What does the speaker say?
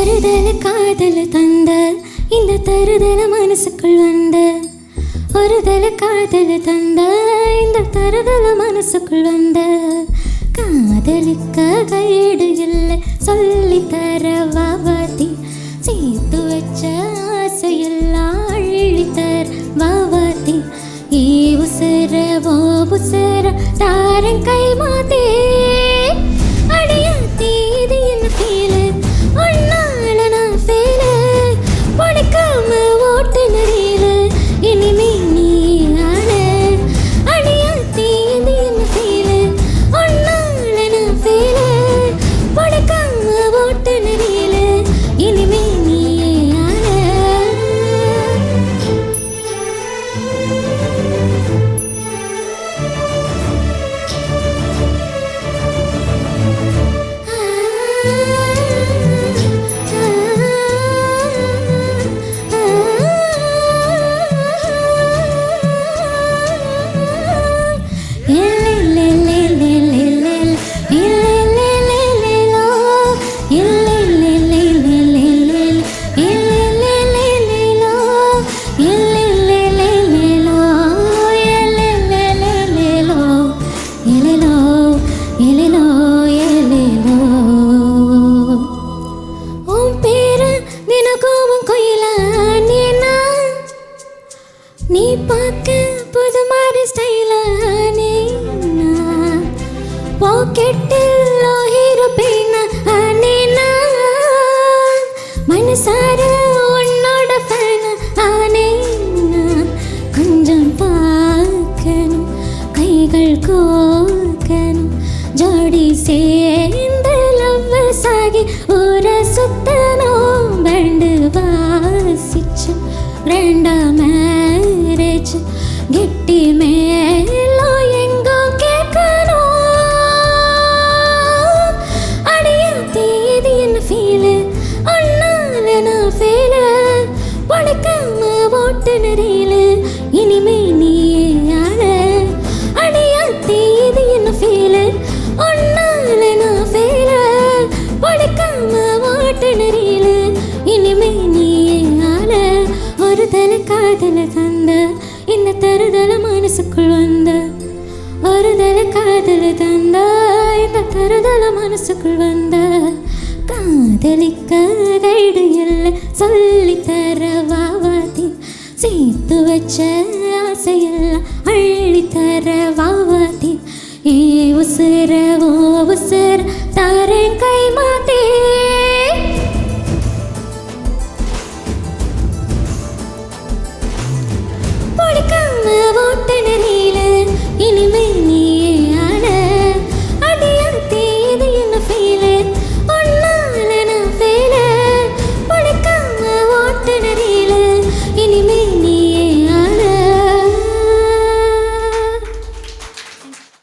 ஒருதல காதல தந்த இந்த தருதல மனசுக்குள் வந்த ஒருதல காதல தந்த இந்த தருதல மனசுக்குள் வந்த காதலிக்க கைடு இல்லை சொல்லி தர வாவாத்தி சேர்த்து வச்ச ஆசையெல்லாம் அள்ளி தர வாவாத்தி ஏ உசர ஓ உசர தாரன் கை மாத்தே அடியாத்தி இது என்ன ஃபீல் ஒன்னால நான் ஃபீல் படிக்காம ஓட்டு நெறியில இனிமே நீ ஆன அடியாத்தி இது என்ன ஃபீல் ஒன்னால நான் ஃபீல் படிக்காம ஓட்டு நெறியில இனிமே நீ ஆன நீ பார்க்க புது மாதிரி ஸ்டைலா நீ பாக்கெட்டில் ஹீரோ பெயினா நீனா மனசார உன்னோட ஃபேனா நீனா கொஞ்சம் பார்க்கணும் கைகள் கோர்க்கணும் ஜோடி சேர்ந்து லவ் சாகி ஊர சுத்தணும் பேண்டு வாசிச்சு ரெண்டாம் மேரேஜ் கெட்டி மேலோ எங்கோ கேட்கணும் அடியாத்தி இது என்ன ஃபீல் ஒன்னால நான் ஃபீல் படிக்காம ஓட்டு நெறியில இனிமே நீயே ஆள அடியாத்தி இது என்ன ஃபீல் ஒன்னால நான் ஃபீல் படிக்காம ஓட்டு நெறியில இனிமே நீயே ஆள ஒருதல காதல தந்த இந்த தருதல மனசுக்குள் வந்த ஒருதல காதல தந்த இந்த தருதல மனசுக்குள் வந்த காதலிக்க கைடு இல்லை சொல்லி தர வாவாத்தி சேர்த்து வச்ச ஆசையெல்லாம் அள்ளி தர வாவாத்தி ஏ உசுர